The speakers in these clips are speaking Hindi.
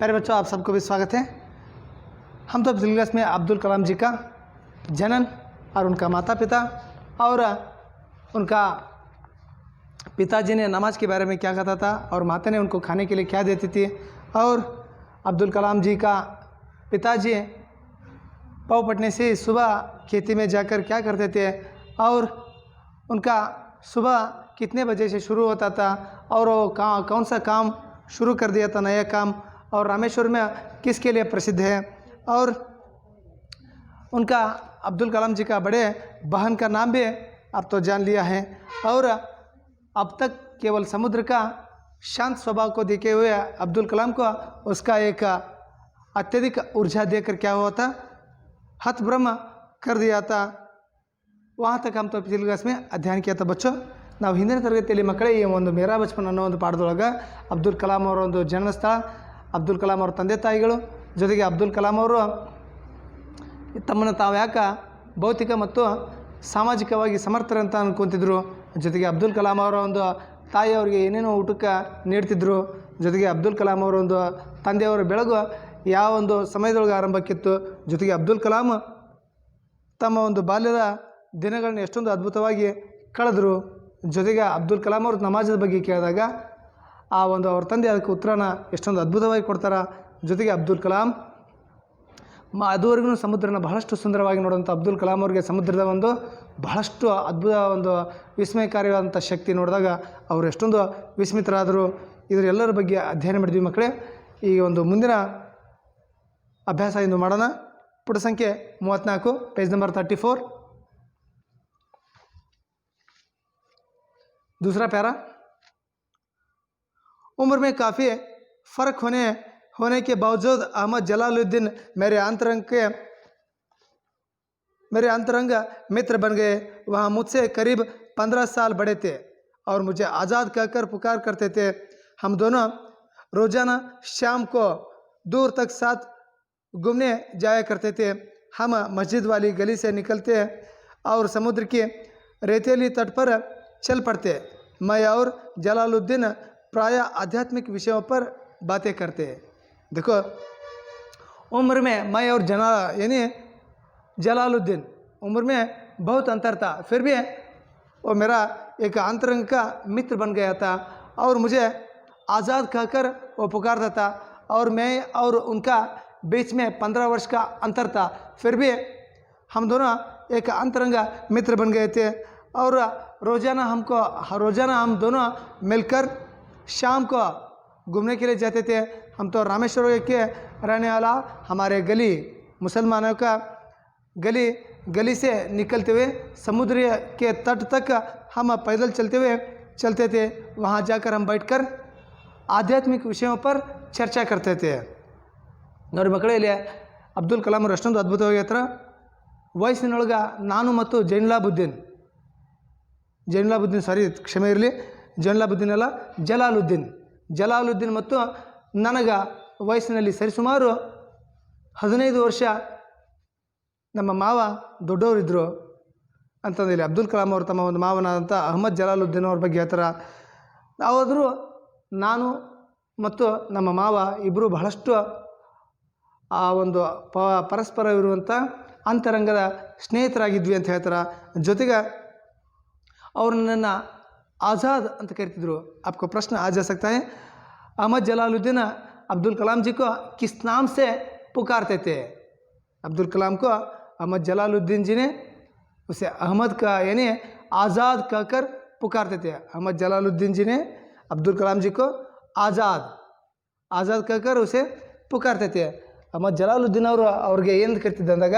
प्यारे बच्चों, आप सबको भी स्वागत है। हम तो क्लास में अब्दुल कलाम जी का जन्म और उनका माता पिता और उनका पिताजी ने नमाज के बारे में क्या कहता था और माता ने उनको खाने के लिए क्या देती थी, और अब्दुल कलाम जी का पिताजी पाँव पटने से सुबह खेती में जाकर क्या करते थे और उनका सुबह कितने बजे से शुरू होता था और वो कौन सा काम शुरू कर दिया था, नया काम, और रामेश्वर में किसके लिए प्रसिद्ध है, और उनका अब्दुल कलाम जी का बड़े बहन का नाम भी आप तो जान लिया है। और अब तक केवल समुद्र का शांत स्वभाव को देखे हुए अब्दुल कलाम को उसका एक अत्यधिक ऊर्जा देकर क्या हुआ था, हतभ्रम कर दिया था। वहाँ तक हम तो पिछले क्लास में अध्ययन किया था। बच्चों, ನಾವು ಹಿಂದಿನ ತರಗತಿಯಲ್ಲಿ ಮಕ್ಕಳೇ ಈ ಒಂದು ಮೇರಾ ಬಚಪನ್ ಅನ್ನೋ ಒಂದು ಪಾಠದೊಳಗೆ ಅಬ್ದುಲ್ ಕಲಾಂ ಅವರ ಒಂದು ಜನ್ಮಸ್ಥಳ, ಅಬ್ದುಲ್ ಕಲಾಂ ಅವರ ತಂದೆ ತಾಯಿಗಳು, ಜೊತೆಗೆ ಅಬ್ದುಲ್ ಕಲಾಂ ಅವರು ತಮ್ಮನ್ನು ತಾವು ಯಾಕೆ ಭೌತಿಕ ಮತ್ತು ಸಾಮಾಜಿಕವಾಗಿ ಸಮರ್ಥರಂತ ಅನ್ಕೊತಿದ್ರು, ಜೊತೆಗೆ ಅಬ್ದುಲ್ ಕಲಾಂ ಅವರ ಒಂದು ತಾಯಿಯವರಿಗೆ ಏನೇನೋ ಊಟಕ್ಕೆ ನೀಡ್ತಿದ್ರು, ಜೊತೆಗೆ ಅಬ್ದುಲ್ ಕಲಾಂ ಅವರ ಒಂದು ತಂದೆಯವರ ಬೆಳಗು ಯಾವ ಒಂದು ಸಮಯದೊಳಗೆ ಆರಂಭಕ್ಕಿತ್ತು, ಜೊತೆಗೆ ಅಬ್ದುಲ್ ಕಲಾಂ ತಮ್ಮ ಒಂದು ಬಾಲ್ಯದ ದಿನಗಳನ್ನ ಎಷ್ಟೊಂದು ಅದ್ಭುತವಾಗಿ ಕಳೆದರು, ಜೊತೆಗೆ ಅಬ್ದುಲ್ ಕಲಾಂ ಅವ್ರ ನಮಾಜದ ಬಗ್ಗೆ ಕೇಳಿದಾಗ ಆ ಒಂದು ಅವ್ರ ತಂದೆ ಅದಕ್ಕೆ ಉತ್ತರನ ಎಷ್ಟೊಂದು ಅದ್ಭುತವಾಗಿ ಕೊಡ್ತಾರೆ, ಜೊತೆಗೆ ಅಬ್ದುಲ್ ಕಲಾಂ ಅದುವರೆಗೂ ಸಮುದ್ರನ ಬಹಳಷ್ಟು ಸುಂದರವಾಗಿ ನೋಡುವಂಥ ಅಬ್ದುಲ್ ಕಲಾಂ ಅವ್ರಿಗೆ ಸಮುದ್ರದ ಒಂದು ಬಹಳಷ್ಟು ಅದ್ಭುತ ಒಂದು ವಿಸ್ಮಯಕಾರಿಯಾದಂಥ ಶಕ್ತಿ ನೋಡಿದಾಗ ಅವರು ಎಷ್ಟೊಂದು ವಿಸ್ಮಿತರಾದರು. ಇದರೆಲ್ಲರ ಬಗ್ಗೆ ಅಧ್ಯಯನ ಮಾಡಿದ್ವಿ ಮಕ್ಕಳೇ. ಈ ಒಂದು ಮುಂದಿನ ಅಭ್ಯಾಸ ಇಂದು ಮಾಡೋಣ. ಪುಟ ಸಂಖ್ಯೆ 34, ಪೇಜ್ ನಂಬರ್ 34, दूसरा पैरा। उम्र में काफ़ी फ़र्क होने के बावजूद अहमद जलालुद्दीन मेरे अंतरंग मित्र बन गए। वह मुझसे करीब 15 साल बड़े थे और मुझे आज़ाद कहकर पुकार करते थे। हम दोनों रोज़ाना शाम को दूर तक साथ घूमने जाया करते थे। हम मस्जिद वाली गली से निकलते और समुद्र के रेतीली तट पर चल पड़ते। मैं और जलालुद्दीन प्राय आध्यात्मिक विषयों पर बातें करते। देखो, उम्र में मैं और यानी जलालुद्दीन उम्र में बहुत अंतर था, फिर भी वो मेरा एक अंतरंग का मित्र बन गया था और मुझे आज़ाद कहकर वो पुकारता था। और मैं और उनका बीच में 15 वर्ष का अंतर था, फिर भी हम दोनों एक अंतरंग मित्र बन गए थे। और रोज़ाना हम दोनों मिलकर शाम को घूमने के लिए जाते थे। हम तो रामेश्वर के रहने वाला, हमारे गली मुसलमानों का गली से निकलते हुए समुद्र के तट तक हम पैदल चलते थे। वहाँ जाकर हम बैठकर आध्यात्मिक विषयों पर चर्चा करते थे। ನೋಡಿ ಮಕ್ಕಳೇ, ಇಲ್ಲಿ ಅಬ್ದುಲ್ ಕಲಾಂ ಅವರು ಅಷ್ಟೊಂದು ಅದ್ಭುತವಾಗಿ ಹತ್ರ ವಯಸ್ಸಿನೊಳಗೆ ನಾನು ಮತ್ತು ಜೈನುಲಾಬುದ್ದೀನ್ ಸಾರಿ ಕ್ಷಮೆ ಇರಲಿ, ಜೈನುಲಾಬುದ್ದೀನ್ ಅಲ್ಲ, ಜಲಾಲುದ್ದೀನ್ ಮತ್ತು ನನಗೆ ವಯಸ್ಸಿನಲ್ಲಿ ಸರಿಸುಮಾರು 15 ವರ್ಷ ನಮ್ಮ ಮಾವ ದೊಡ್ಡವರಿದ್ದರು ಅಂತಂದೇಳಿ ಅಬ್ದುಲ್ ಕಲಾಂ ಅವರು ತಮ್ಮ ಒಂದು ಮಾವನಾದಂಥ ಅಹಮದ್ ಜಲಾಲುದ್ದೀನ್ ಅವ್ರ ಬಗ್ಗೆ ಹೇಳ್ತಾರೆ. ಆದರೂ ನಾನು ಮತ್ತು ನಮ್ಮ ಮಾವ ಇಬ್ಬರು ಬಹಳಷ್ಟು ಆ ಒಂದು ಪರಸ್ಪರವಿರುವಂಥ ಅಂತರಂಗದ ಸ್ನೇಹಿತರಾಗಿದ್ವಿ ಅಂತ ಹೇಳ್ತಾರೆ. ಜೊತೆಗೆ ಅವರು ನನ್ನನ್ನು आज़ाद ಅಂತ ಕರಿತಿದ್ರು. आपको प्रश्न आ जा सकता है, अहमद जलालुद्दीन अब्दुल कलाम जी को किस नाम से पुकारते थे? अब्दुल कलाम को अहमद जलालुद्दीन जी ने उसे अहमद का यानी आज़ाद कहकर पुकारते थे। अहमद जलालुद्दीन जी ने अब्दुल कलाम जी को आज़ाद कहकर उसे पुकारते थे। अहमद जलालुद्दीन ಅವರು ಅವ್ರಿಗೆ ಏನು ಕರಿತಿದ್ರು ಅಂದಾಗ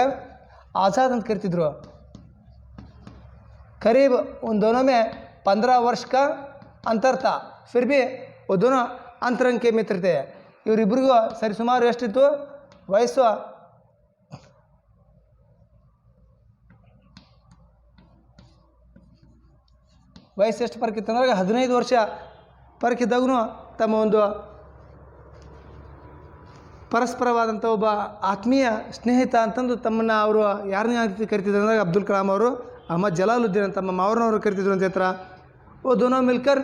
आज़ाद ಅಂತ ಕರಿತಿದ್ರು. करीब उन दोनों में 15 वर्ष का अंतर था, फिर भी वो दोनों अंतरंग के मित्र थे. ಇವರಿಬ್ಬರಿಗೂ ಸರಿಸುಮಾರು ಎಷ್ಟಿತ್ತು ವಯಸ್ಸು? ವಯಸ್ಸು ಎಷ್ಟು ಪರಕಿತ್ತು ಅಂದಾಗ 15 ವರ್ಷ ಪರಕಿದ್ದಾಗೂ ತಮ್ಮ ಒಂದು ಪರಸ್ಪರವಾದಂಥ ಒಬ್ಬ ಆತ್ಮೀಯ ಸ್ನೇಹಿತ ಅಂತಂದು ತಮ್ಮನ್ನು ಅವರು ಯಾರನ್ನೇ ಕರಿತಿದ್ರು ಅಂದಾಗ ಅಬ್ದುಲ್ ಕಲಾಂ ಅವರು अहमद जलालुद्दीन तಮ್ಮ ಮಾವನವರು ಕರಿತಿದ್ರು ಅಂತ ಹೇಳ್ತಾರೆ. वो दोनों मिलकर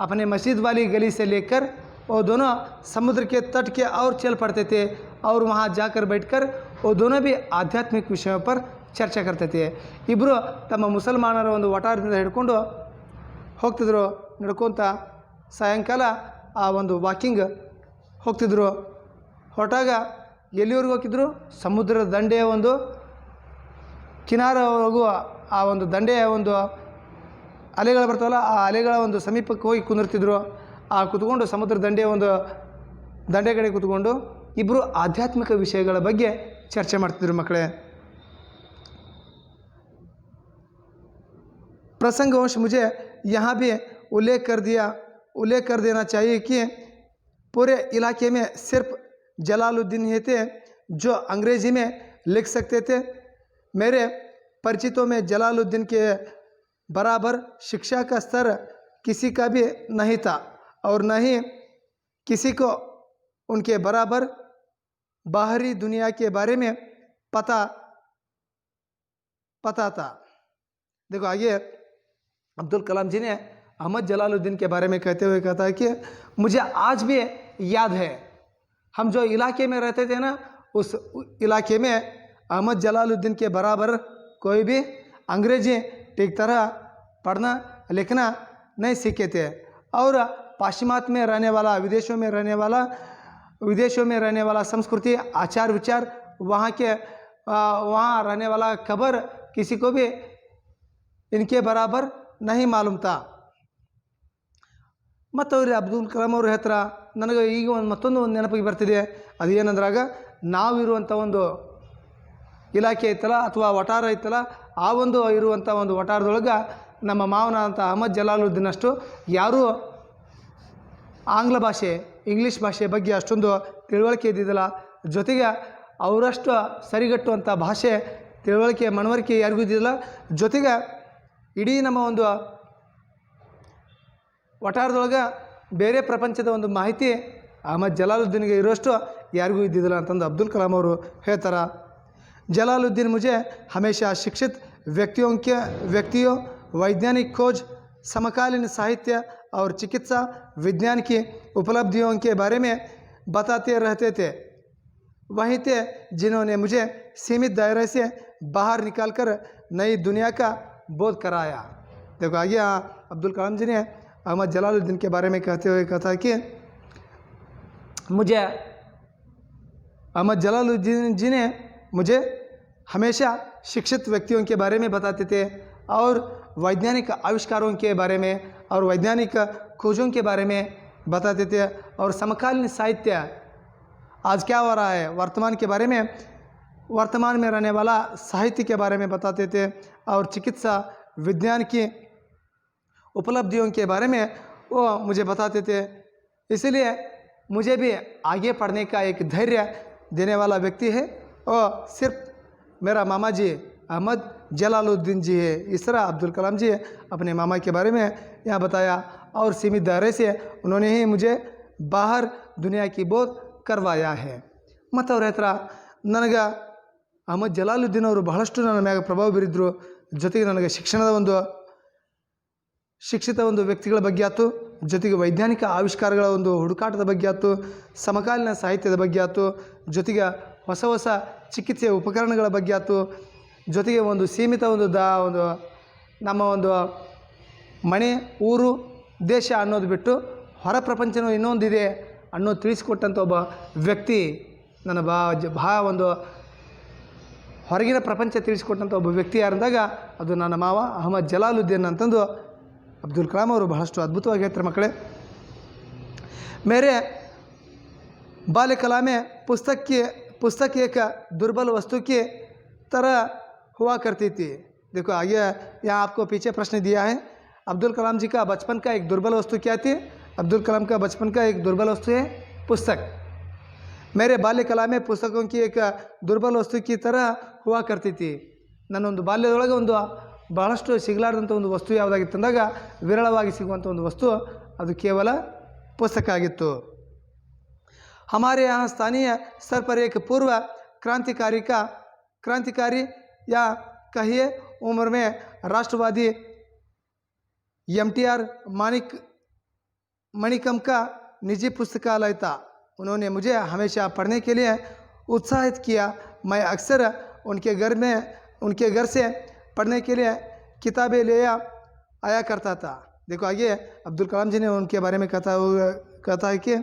अपने मस्जिद वाली गली से लेकर वो दोनों समुद्र के तट के और चल पड़ते थे और वहाँ जाकर बैठकर वो दोनों भी आध्यात्मिक विषयों पर ಚರ್ಚೆ करते ಇಬ್ಬರು ತಮ್ಮ ಮುಸಲ್ಮಾನರ ಒಂದು ವಟಾರದಿಂದ ಹಿಡ್ಕೊಂಡು ಹೋಗ್ತಿದ್ರು ನಡ್ಕೊತ ಸಾಯಂಕಾಲ ಆ ಒಂದು ವಾಕಿಂಗ್ ಹೋಗ್ತಿದ್ರು ಹೊರಟಾಗ ಎಲ್ಲಿವರೆಗೂ ಹೋಗಿದ್ರು ಸಮುದ್ರದ ದಂಡೆಯ ಒಂದು ಕಿನಾರವರೆಗೂ ಆ ಒಂದು ದಂಡೆಯ ಒಂದು ಅಲೆಗಳು ಬರ್ತಾವಲ್ಲ ಆ ಅಲೆಗಳ ಒಂದು ಸಮೀಪಕ್ಕೆ ಹೋಗಿ ಕುಂದಿರ್ತಿದ್ರು ಆ ಕುತ್ಕೊಂಡು ಸಮುದ್ರ ದಂಡೆಯ ಒಂದು ದಂಡೆ ಕಡೆ ಕುತ್ಕೊಂಡು ಇಬ್ಬರು ಆಧ್ಯಾತ್ಮಿಕ ವಿಷಯಗಳ ಬಗ್ಗೆ ಚರ್ಚೆ ಮಾಡ್ತಿದ್ರು ಮಕ್ಕಳೇ प्रसंगवश मुझे यहाँ भी उल्लेख कर देना चाहिए कि पूरे इलाके में सिर्फ जलालुद्दीन ही थे जो अंग्रेज़ी में लिख सकते थे। मेरे परिचितों में जलालुद्दीन के बराबर शिक्षा का स्तर किसी का भी नहीं था और न ही किसी को उनके बराबर बाहरी दुनिया के बारे में पता था। देखो आगे अब्दुल कलाम जी ने अहमद जलालुद्दीन के बारे में कहते हुए कहता है कि मुझे आज भी याद है हम जो इलाके में रहते थे ना उस इलाके में अहमद जलालुद्दीन के बराबर कोई भी अंग्रेजी ठीक तरह पढ़ना लिखना नहीं सीखे थे और पाश्चिमात्य में रहने वाला विदेशों में रहने वाला संस्कृति आचार विचार वहाँ रहने वाला खबर किसी को भी इनके बराबर नहीं मालूम था। ಮತ್ತವ್ರೆ ಅಬ್ದುಲ್ ಕಲಾಂ ಅವರು ಹೇಳ್ತಾರೆ ನನಗೆ ಈಗ ಮತ್ತೊಂದು ನೆನಪಿಗೆ ಬರ್ತಿದೆ ಅದೇನಂದ್ರಾಗ ನಾವಿರುವಂಥ ಒಂದು ಇಲಾಖೆ ಐತಲ್ಲ ಅಥವಾ ವಟಾರ ಐತಲ್ಲ ಆ ಒಂದು ಇರುವಂಥ ಒಂದು ವಟಾರದೊಳಗೆ ನಮ್ಮ ಮಾವನ ಅಂತ ಅಹಮದ್ ಜಲಾಲುದ್ದೀನ್ ಅಷ್ಟು ಯಾರೂ ಆಂಗ್ಲ ಭಾಷೆ ಇಂಗ್ಲೀಷ್ ಭಾಷೆ ಬಗ್ಗೆ ಅಷ್ಟೊಂದು ತಿಳುವಳಿಕೆ ಇದ್ದಿದ್ದಿಲ್ಲ ಜೊತೆಗೆ ಅವರಷ್ಟು ಸರಿಗಟ್ಟುವಂಥ ಭಾಷೆ ತಿಳುವಳಿಕೆ ಮನವರಿಕೆ ಯಾರಿಗೂ ಇದ್ದಿದ್ದಿಲ್ಲ ಜೊತೆಗೆ ಇಡೀ ನಮ್ಮ ಒಂದು ವಟಾರದೊಳಗೆ ಬೇರೆ ಪ್ರಪಂಚದ ಒಂದು ಮಾಹಿತಿ ಅಹಮದ್ ಜಲಾಲುದ್ದೀನ್ಗೆ ಇರೋಷ್ಟು ಯಾರಿಗೂ ಇದ್ದಿದ್ದಿಲ್ಲ ಅಂತಂದು ಅಬ್ದುಲ್ ಕಲಾಂ ಅವರು ಹೇಳ್ತಾರೆ जलालुद्दीन मुझे हमेशा शिक्षित व्यक्तियों वैज्ञानिक खोज समकालीन साहित्य और चिकित्सा विज्ञान की उपलब्धियों के बारे में बताते रहते थे। वही थे जिन्होंने मुझे सीमित दायरे से बाहर निकालकर नई दुनिया का बोध कराया। देखो आगे अब्दुल कलाम जी ने अहमद जलालुद्दीन के बारे में कहते हुए कहा था कि मुझे अहमद जलालुद्दीन जी ने मुझे हमेशा शिक्षित व्यक्तियों के बारे में बताते थे और वैज्ञानिक आविष्कारों के बारे में और वैज्ञानिक खोजों के बारे में बताते थे और समकालीन साहित्य आज क्या हो रहा है वर्तमान में रहने वाला साहित्य के बारे में बताते थे और चिकित्सा विज्ञान की उपलब्धियों के बारे में वो मुझे बताते थे। इसलिए मुझे भी आगे पढ़ने का एक धैर्य देने वाला व्यक्ति है और सिर्फ मेरा मामा जी अहमद जलालुद्दीन जी है। इस तरह अब्दुल कलाम जी अपने मामा के बारे में यहाँ बताया और सीमित दायरे से उन्होंने ही मुझे बाहर दुनिया की बोध करवाया है। ಮತ್ತು ಅವ್ರ ಹತ್ರ ನನಗೆ ಅಹಮದ್ ಜಲಾಲುದ್ದೀನ್ ಅವರು ಬಹಳಷ್ಟು ನನ್ನ ಮ್ಯಾಗ ಪ್ರಭಾವ ಬೀರಿದ್ರು ಜೊತೆಗೆ ನನಗೆ ಶಿಕ್ಷಿತ ಒಂದು ವ್ಯಕ್ತಿಗಳ ಬಗ್ಗೆ ಆಯ್ತು ಜೊತೆಗೆ ವೈಜ್ಞಾನಿಕ ಆವಿಷ್ಕಾರಗಳ ಒಂದು ಹುಡುಕಾಟದ ಬಗ್ಗೆ ಆಯ್ತು ಸಮಕಾಲೀನ ಸಾಹಿತ್ಯದ ಬಗ್ಗೆ ಆಯ್ತು ಜೊತೆಗೆ ಹೊಸ ಹೊಸ ಚಿಕಿತ್ಸೆಯ ಉಪಕರಣಗಳ ಬಗ್ಗೆ ಆಯ್ತು ಜೊತೆಗೆ ಒಂದು ಸೀಮಿತ ಒಂದು ನಮ್ಮ ಒಂದು ಮನೆ ಊರು ದೇಶ ಅನ್ನೋದು ಬಿಟ್ಟು ಹೊರ ಪ್ರಪಂಚನೂ ಇನ್ನೊಂದಿದೆ ಅನ್ನೋದು ತಿಳಿಸಿಕೊಟ್ಟಂಥ ಒಬ್ಬ ವ್ಯಕ್ತಿ ನನ್ನ ಒಂದು ಹೊರಗಿನ ಪ್ರಪಂಚ ತಿಳಿಸಿಕೊಟ್ಟಂಥ ಒಬ್ಬ ವ್ಯಕ್ತಿ ಯಾರಂದಾಗ ಅದು ನನ್ನ ಮಾವ ಅಹಮದ್ ಜಲಾಲುದ್ದೀನ್ ಅಂತಂದು ಅಬ್ದುಲ್ ಕಲಾಂ ಅವರು ಬಹಳಷ್ಟು ಅದ್ಭುತವಾಗಿ ಹೇಳ್ತಾರೆ ಮಕ್ಕಳೇ। मेरे बाल्यकाल में पुस्तक एक दुर्बल वस्तु की तरह हुआ करती थी। देखो आगे यहाँ आपको पीछे प्रश्न दिया है अब्दुल कलाम जी का बचपन का एक दुर्बल वस्तु क्या थी। अब्दुल कलाम का बचपन का एक दुर्बल वस्तु है पुस्तक। मेरे बाल्यकाल में पुस्तकों की एक दुर्बल वस्तु की तरह हुआ करती थी। ನನ್ನೊಂದು ಬಾಲ್ಯದೊಳಗೆ ಒಂದು ಬಹಳಷ್ಟು ಸಿಗಲಾರ್ದಂಥ ಒಂದು ವಸ್ತು ಯಾವುದಾಗಿತ್ತು ಅಂದಾಗ ವಿರಳವಾಗಿ ಸಿಗುವಂಥ ಒಂದು ವಸ್ತು ಅದು ಕೇವಲ पुस्तक ಆಗಿತ್ತು। हमारे यहाँ स्थानीय स्तर पर एक पूर्व क्रांतिकारी या कहिए उम्र में राष्ट्रवादी MTR मणिकम का निजी पुस्तकालय था। उन्होंने मुझे हमेशा पढ़ने के लिए उत्साहित किया। मैं अक्सर उनके घर से पढ़ने के लिए किताबें ले आया करता था। देखो आगे अब्दुल कलाम जी ने उनके बारे में कहता है कि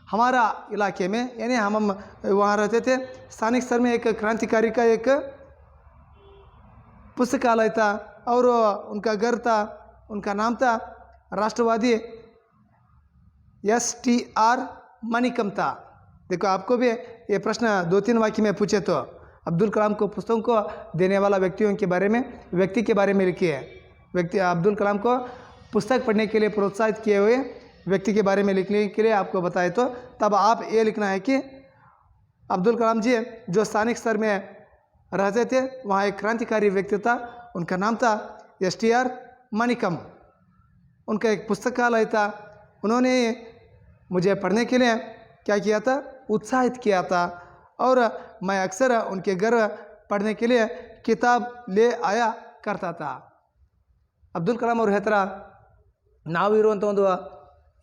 हमारा इलाके में, यानी हम वहाँ रहते थे, स्थानिक स्तर में एक क्रांतिकारी का एक पुस्तकालय था और उनका घर था, उनका नाम था राष्ट्रवादी STR मणिकम था। देखो आपको भी ये प्रश्न 2-3 वाक्य में पूछे तो अब्दुल कलाम को पुस्तकों को देने वाला व्यक्ति के बारे में लिखिए। अब्दुल कलाम को पुस्तक पढ़ने के लिए प्रोत्साहित किए हुए व्यक्ति के बारे में लिखने के लिए आपको बताए तो तब आप ये लिखना है कि अब्दुल कलाम जी जो स्थानिक स्तर में रहते थे वहाँ एक क्रांतिकारी व्यक्ति था, उनका नाम था STR मणिकम। उनका एक पुस्तकालय था। उन्होंने मुझे पढ़ने के लिए क्या किया था, उत्साहित किया था और मैं अक्सर उनके घर पढ़ने के लिए किताब ले आया करता था। ಅಬ್ದುಲ್ ಕಲಾಂ ಅವ್ರ ಹತ್ರ ನಾವು ಇರುವಂಥ ಒಂದು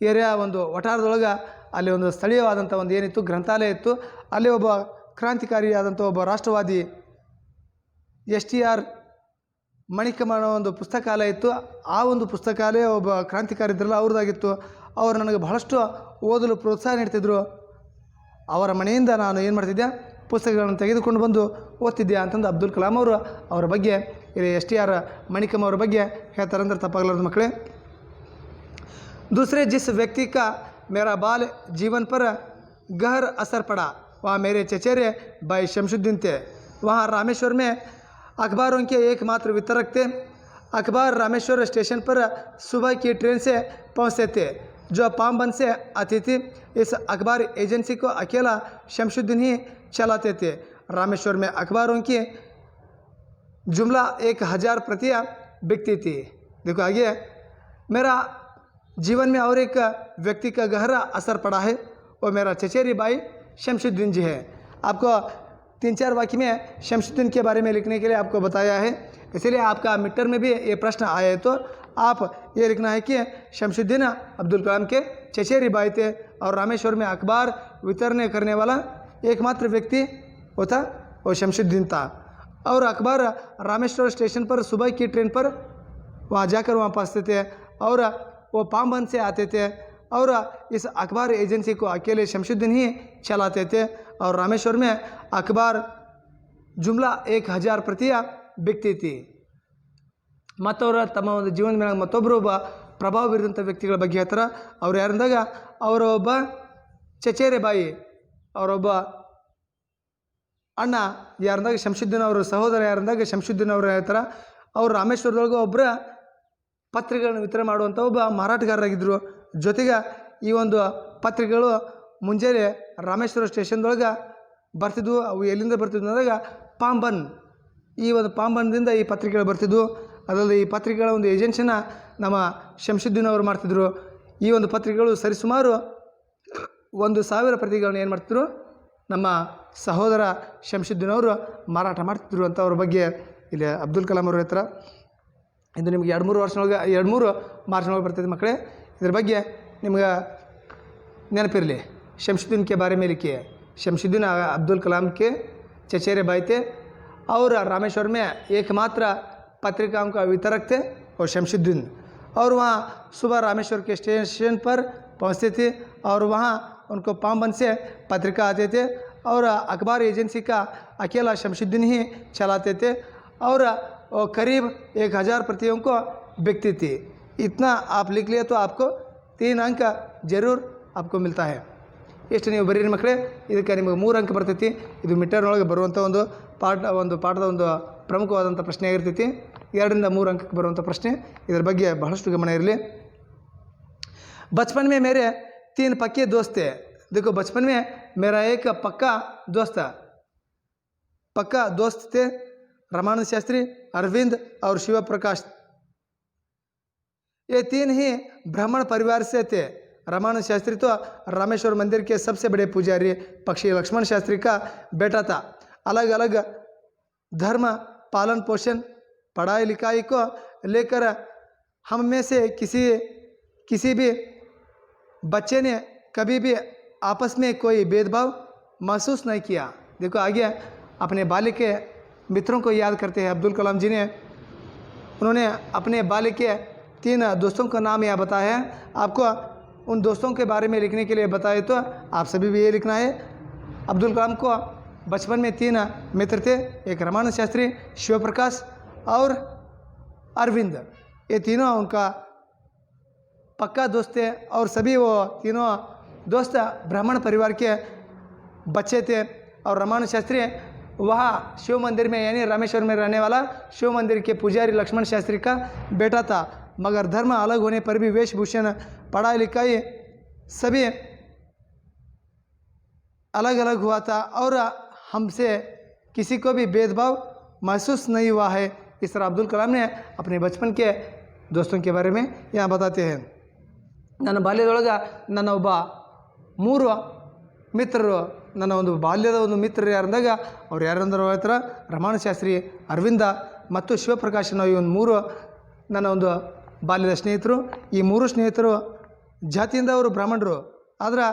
ಏರಿಯಾ, ಒಂದು ವಠಾರದೊಳಗೆ ಅಲ್ಲಿ ಒಂದು ಸ್ಥಳೀಯವಾದಂಥ ಒಂದು ಏನಿತ್ತು ಗ್ರಂಥಾಲಯ ಇತ್ತು. ಅಲ್ಲಿ ಒಬ್ಬ ಕ್ರಾಂತಿಕಾರಿಯಾದಂಥ ಒಬ್ಬ ರಾಷ್ಟ್ರವಾದಿ STR ಮಣಿಕಮ್ ಅನ್ನೋ ಒಂದು ಪುಸ್ತಕಾಲಯ ಇತ್ತು. ಆ ಒಂದು ಪುಸ್ತಕಾಲಯ ಒಬ್ಬ ಕ್ರಾಂತಿಕಾರಿ ಇದ್ರಲ್ಲ ಅವ್ರದ್ದಾಗಿತ್ತು. ಅವರು ನನಗೆ ಬಹಳಷ್ಟು ಓದಲು ಪ್ರೋತ್ಸಾಹ ನೀಡ್ತಿದ್ರು. ಅವರ ಮನೆಯಿಂದ ನಾನು ಏನು ಮಾಡ್ತಿದ್ದೆ, ಪುಸ್ತಕಗಳನ್ನು ತೆಗೆದುಕೊಂಡು ಬಂದು ಓದ್ತಿದ್ದೆ ಅಂತಂದು ಅಬ್ದುಲ್ ಕಲಾಂ ಅವರು ಅವರ ಬಗ್ಗೆ ಇಲ್ಲಿ STR मणिकम और ಬಗ್ಗೆ ಹೇಳ್ತಾರೆ ಅಂದ್ರೆ ತಪ್ಪಾಗಲಾರದು ಮಕ್ಕಳೇ. दूसरे जिस व्यक्ति का मेरा बाल जीवन पर गहर असर पड़ा वह मेरे चचेरे भाई शमशुद्दीन थे. वहाँ रामेश्वर में अखबारों के एकमात्र वितरक थे. अखबार रामेश्वर स्टेशन पर सुबह की ट्रेन से पहुँचते थे जो पामबन से आती थी. इस अखबार एजेंसी को अकेला शमशुद्दीन ही चलाते थे. रामेश्वर में अखबारों की जुमला 1000 प्रतियाँ बिकती थी. देखो आगे, मेरा जीवन में और एक व्यक्ति का गहरा असर पड़ा है, वो मेरा चचेरी भाई शमशुद्दीन जी है. आपको 3-4 वाक्य में शमशुद्दीन के बारे में लिखने के लिए आपको बताया है. इसीलिए आपका मिड टर्म में भी ये प्रश्न आए तो आप ये लिखना है कि शमशुद्दीन अब्दुल कलाम के चचेरी भाई थे और रामेश्वर में अखबार वितरण करने वाला एकमात्र व्यक्ति वो शमशुद्दीन था. और अखबार रामेश्वर स्टेशन पर सुबह की ट्रेन पर वहाँ जाकर वहाँ पहुँचते थे और वो पामबन से आते थे और इस अखबार एजेंसी को अकेले शमशुद्दीन ही चलाते थे. और रामेश्वर में अखबार जुमला 1000 प्रतियाँ बिकती थी. ಮತ್ತವರ ತಮ್ಮ ಒಂದು ಜೀವನದ ಮೇಲೆ ಮತ್ತೊಬ್ಬರು ಒಬ್ಬ ಪ್ರಭಾವ ಬೀರಿದಂಥ ವ್ಯಕ್ತಿಗಳ ಬಗ್ಗೆ ಹೇಳ್ತಾರೆ. ಅವ್ರು ಯಾರಂದಾಗ ಅವರ ಒಬ್ಬ ಚಚೇರೆ ಬಾಯಿ, ಅವರೊಬ್ಬ ಅಣ್ಣ ಯಾರಂದಾಗ ಶಮಶುದ್ದೀನ್ ಅವರ ಸಹೋದರ ಯಾರಂದಾಗ ಶಮಶುದ್ದೀನ್ ಅವರು ಹೇಳ್ತಾರೆ. ಅವರು ರಾಮೇಶ್ವರದೊಳಗೆ ಒಬ್ಬರ ಪತ್ರಿಕೆಗಳನ್ನು ವಿತರಣೆ ಮಾಡುವಂಥ ಒಬ್ಬ ಮಾರಾಟಗಾರರಾಗಿದ್ದರು. ಜೊತೆಗೆ ಈ ಒಂದು ಪತ್ರಿಕೆಗಳು ಮುಂಜಾನೆ ರಾಮೇಶ್ವರ ಸ್ಟೇಷನ್ದೊಳಗೆ ಬರ್ತಿದ್ವು. ಅವು ಎಲ್ಲಿಂದ ಬರ್ತಿದ್ವು ಅಂದಾಗ ಪಾಂಬನ್, ಈ ಒಂದು ಪಾಂಬನ್ದಿಂದ ಈ ಪತ್ರಿಕೆಗಳು ಬರ್ತಿದ್ವು. ಅದಲ್ಲದೆ ಈ ಪತ್ರಿಕೆಗಳ ಒಂದು ಏಜೆನ್ಸಿನ ನಮ್ಮ ಶಮಶುದ್ದೀನ್ ಅವರು ಮಾಡ್ತಿದ್ರು. ಈ ಒಂದು ಪತ್ರಿಕೆಗಳು ಸರಿಸುಮಾರು 1000 ಪ್ರತಿಗಳನ್ನು ಏನು ಮಾಡ್ತಿದ್ರು, ನಮ್ಮ ಸಹೋದರ ಶಮಶುದ್ದೀನ್ ಅವರು ಮಾರಾಟ ಮಾಡ್ತಿದ್ರು ಅಂತ ಅವ್ರ ಬಗ್ಗೆ ಇಲ್ಲಿ ಅಬ್ದುಲ್ ಕಲಾಂ ಅವ್ರ ಹತ್ರ. ಇದು ನಿಮಗೆ 2-3 ಮಾರ್ಚ್ನೊಳಗೆ ಬರ್ತಿದೆ ಮಕ್ಕಳೇ. ಇದ್ರ ಬಗ್ಗೆ ನಿಮ್ಗೆ ನೆನಪಿರಲಿ. शमशुद्दीन के बारे में लिखिए. शमशुद्दीन अब्दुल कलाम के चचेरे भाई थे और रामेश्वर में एकमात्र पत्रिकाओं का वितरक थे और शमशुद्दीन. और वहाँ सुबह रामेश्वर के स्टेशन पर पहुँचते थे और वहाँ उनको पामबन से पत्रिका आते थे और अखबार एजेंसी का अकेला शमशुद्दीन ही चलाते थे और करीब 1000 प्रतियों को बिकती थी. इतना आप लिख लिए तो आपको 3 अंक जरूर आपको मिलता है. ಎಷ್ಟು ನೀವು ಬರೀರಿ ಮಕ್ಕಳೇ. ಇದಕ್ಕೆ ನಿಮಗೆ 3 ಅಂಕ ಬರ್ತೈತಿ. ಇದು ಮಿಟ್ಟರ್ನೊಳಗೆ ಬರುವಂಥ ಒಂದು ಪಾಠದ ಒಂದು ಪ್ರಮುಖವಾದಂಥ ಪ್ರಶ್ನೆ ಆಗಿರ್ತೈತಿ. 2-3 अंकಕ್ಕೆ ಬರುವಂಥ ಪ್ರಶ್ನೆ. ಇದರ ಬಗ್ಗೆ ಬಹಳಷ್ಟು ಗಮನ ಇರಲಿ. बचपन में मेरे 3 पक्के दोस्त थे. देखो बचपन में मेरा एक पक्का दोस्त थे. रामानंद शास्त्री, अरविंद और शिव प्रकाश. ये 3 ही ब्राह्मण परिवार से थे. रामानंद शास्त्री तो रामेश्वर मंदिर के सबसे बड़े पुजारी पक्षी लक्ष्मण शास्त्री का बेटा था. अलग अलग धर्म, पालन पोषण, पढ़ाई लिखाई को लेकर हम में से किसी भी बच्चे ने कभी भी आपस में कोई भेदभाव महसूस नहीं किया। देखो आगे अपने बाल्य के मित्रों को याद करते हैं अब्दुल कलाम जी ने। उन्होंने अपने बाल्य के 3 दोस्तों का नाम यहाँ बताया है। आपको उन दोस्तों के बारे में लिखने के लिए बताए तो आप सभी भी ये लिखना है। अब्दुल कलाम को बचपन में 3 मित्र थे, एक रमानंद शास्त्री, शिव प्रकाश और अरविंद। ये तीनों उनका पक्का दोस्त थे और सभी वो तीनों दोस्त ब्राह्मण परिवार के बच्चे थे। और रमानंद शास्त्री वहाँ शिव मंदिर में यानी रामेश्वर में रहने वाला शिव मंदिर के पुजारी लक्ष्मण शास्त्री का बेटा था। मगर धर्म अलग होने पर भी वेशभूषण, पढ़ाई लिखाई सभी अलग अलग हुआ था और हमसे किसी को भी भेदभाव महसूस नहीं हुआ है। इस तरह अब्दुल कलाम ने अपने बचपन के दोस्तों के बारे में यहाँ बताते हैं। ನನ್ನ ಬಾಲ್ಯದೊಳಗೆ ನನ್ನ ಒಬ್ಬ 3 ಮಿತ್ರರು, ನನ್ನ ಒಂದು ಬಾಲ್ಯದ ಒಂದು ಮಿತ್ರರು ಯಾರಂದಾಗ ಅವ್ರು ಯಾರಂದ್ರೆ ಹೇಳ್ತಾರೆ ರಮಾನಂದ ಶಾಸ್ತ್ರಿ, ಅರವಿಂದ ಮತ್ತು ಶಿವಪ್ರಕಾಶ್ ಅನ್ನೋ ಈ ಒಂದು 3 ನನ್ನ ಒಂದು ಬಾಲ್ಯದ ಸ್ನೇಹಿತರು. ಈ 3 ಸ್ನೇಹಿತರು ಜಾತಿಯಿಂದ ಅವರು ಬ್ರಾಹ್ಮಣರು, ಆದ್ರೆ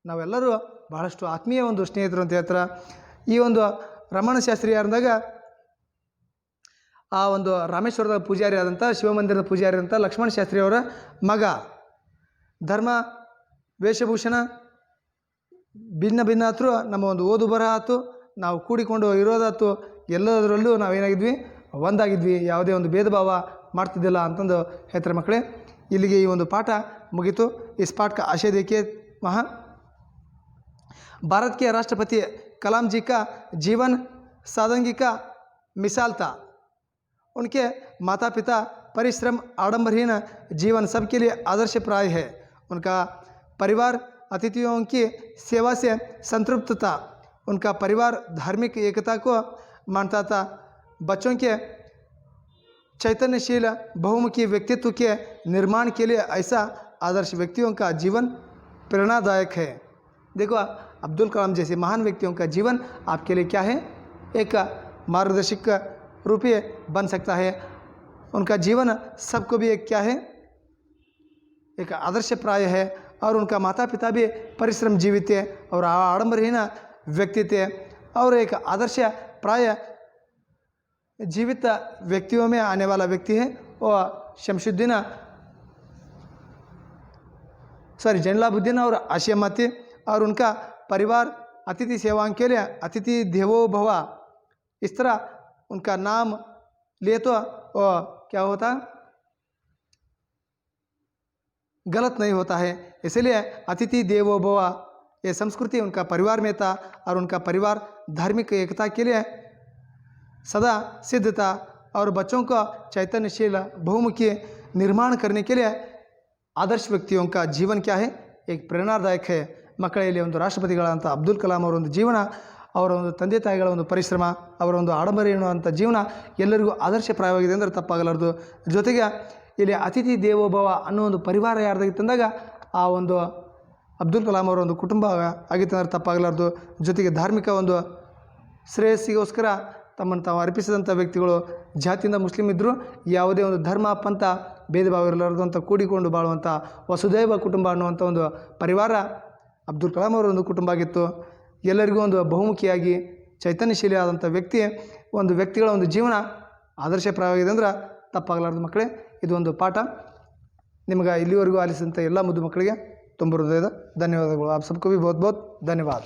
ನಾವೆಲ್ಲರೂ ಬಹಳಷ್ಟು ಆತ್ಮೀಯ ಒಂದು ಸ್ನೇಹಿತರು ಅಂತ ಹೇಳ್ತಾರೆ. ಈ ಒಂದು ರಮಾನಂದ ಶಾಸ್ತ್ರಿ ಯಾರಂದಾಗ ಆ ಒಂದು ರಾಮೇಶ್ವರದ ಪೂಜಾರಿ ಆದಂಥ ಶಿವಮಂದಿರದ ಪೂಜಾರಿ ಆದಂಥ ಲಕ್ಷ್ಮಣ ಶಾಸ್ತ್ರಿ ಅವರ ಮಗ. ಧರ್ಮ ವೇಷಭೂಷಣ ಭಿನ್ನ ಭಿನ್ನ ಆದರೂ ನಮ್ಮ ಒಂದು ಓದು ಬರಹ ಆಯ್ತು, ನಾವು ಕೂಡಿಕೊಂಡು ಇರೋದಾಯ್ತು, ಎಲ್ಲದರಲ್ಲೂ ನಾವೇನಾಗಿದ್ವಿ ಒಂದಾಗಿದ್ವಿ, ಯಾವುದೇ ಒಂದು ಭೇದ ಭಾವ ಮಾಡ್ತಿದ್ದಿಲ್ಲ ಅಂತಂದು ಹೇಳ್ತಾರೆ. ಮಕ್ಕಳೇ, ಇಲ್ಲಿಗೆ ಈ ಒಂದು ಪಾಠ ಮುಗೀತು. इस पाठ का आशय देखिए वहाँ भारत के राष्ट्रपति कलाम जी का जीवन सादगी का मिसाल था। उनके माता पिता परिश्रम आडंबरहीन जीवन सबके लिए आदर्शप्राय है। उनका परिवार अतिथियों की सेवा से संतृप्त था। उनका परिवार धार्मिक एकता को मानता था। बच्चों के चैतन्यशील बहुमुखी व्यक्तित्व के निर्माण के लिए ऐसा आदर्श व्यक्तियों का जीवन प्रेरणादायक है। देखो अब्दुल कलाम जैसे महान व्यक्तियों का जीवन आपके लिए क्या है, एक मार्गदर्शक रूपी बन सकता है। उनका जीवन सबको भी एक क्या है, एक आदर्श प्राय है। और उनका माता पिता भी परिश्रम जीवित थे और आडंबरहीन व्यक्ति थे और एक आदर्श प्राय जीवित व्यक्तियों में आने वाला व्यक्ति है वो शमशुद्दीन जैनलाबुद्दीन और आशिया थे। और उनका परिवार अतिथि सेवाओं के लिए अतिथि देवो भव, इस तरह उनका नाम लिए तो वो क्या होता, गलत नहीं होता है। इसलिए अतिथि देवो भव ये संस्कृति उनका परिवार में था और उनका परिवार धार्मिक एकता के लिए सदा सिद्ध था। और बच्चों का चैतन्यशील बहुमुखी निर्माण करने के लिए आदर्श व्यक्तियों का जीवन क्या है, एक प्रेरणादायक है। ಮಕ್ಕಳಲ್ಲಿ ಒಂದು ರಾಷ್ಟ್ರಪತಿಗಳಂಥ ಅಬ್ದುಲ್ ಕಲಾಂ ಅವರ ಒಂದು ಜೀವನ, ಅವರ ಒಂದು ತಂದೆ ತಾಯಿಗಳ ಒಂದು ಪರಿಶ್ರಮ, ಅವರ ಒಂದು ಆಡಂಬರ ಎನ್ನುವಂಥ ಜೀವನ ಎಲ್ಲರಿಗೂ ಆದರ್ಶಪ್ರಾಯವಾಗಿದೆ ಅಂದರೆ ತಪ್ಪಾಗಲಾರದು. ಜೊತೆಗೆ ಇಲ್ಲಿ ಅತಿಥಿ ದೇವೋಭವ ಅನ್ನೋ ಒಂದು ಪರಿವಾರ ಯಾರ್ದಾಗಿತ್ತಂದಾಗ ಆ ಒಂದು ಅಬ್ದುಲ್ ಕಲಾಂ ಅವರ ಒಂದು ಕುಟುಂಬ ಆಗಿತ್ತು ಅಂದರೆ ತಪ್ಪಾಗಲಾರದು. ಜೊತೆಗೆ ಧಾರ್ಮಿಕ ಒಂದು ಶ್ರೇಯಸ್ಸಿಗೋಸ್ಕರ ತಮ್ಮನ್ನು ತಾವು ಅರ್ಪಿಸಿದಂಥ ವ್ಯಕ್ತಿಗಳು ಜಾತಿಯಿಂದ ಮುಸ್ಲಿಂ ಇದ್ದರೂ ಯಾವುದೇ ಒಂದು ಧರ್ಮ ಪಂಥ ಭೇದ ಭಾವ ಇರಲಾರದು ಅಂತ ಕೂಡಿಕೊಂಡು ಬಾಳುವಂಥ ವಸುದೈವ ಕುಟುಂಬ ಅನ್ನುವಂಥ ಒಂದು ಪರಿವಾರ ಅಬ್ದುಲ್ ಕಲಾಂ ಅವರ ಒಂದು ಕುಟುಂಬ ಆಗಿತ್ತು. ಎಲ್ಲರಿಗೂ ಒಂದು ಬಹುಮುಖಿಯಾಗಿ ಚೈತನ್ಯಶೀಲಿ ಆದಂಥ ವ್ಯಕ್ತಿಗಳ ಒಂದು ಜೀವನ ಆದರ್ಶಪ್ರಾಯವಾಗಿದೆ ಅಂದ್ರೆ ತಪ್ಪಾಗಲಾರದು. ಮಕ್ಕಳೇ, ಇದು ಒಂದು ಪಾಠ. ನಿಮಗೆ ಇಲ್ಲಿವರೆಗೂ ಆಲಿಸಿದಂಥ ಎಲ್ಲ ಮುದ್ದು ಮಕ್ಕಳಿಗೆ ತುಂಬ ಹೃದಯದ ಧನ್ಯವಾದಗಳು. ಆಪ್ ಸಬ್ಕೋ ಭಿ ಬಹುತ್ ಬಹುತ್ ಧನ್ಯವಾದ.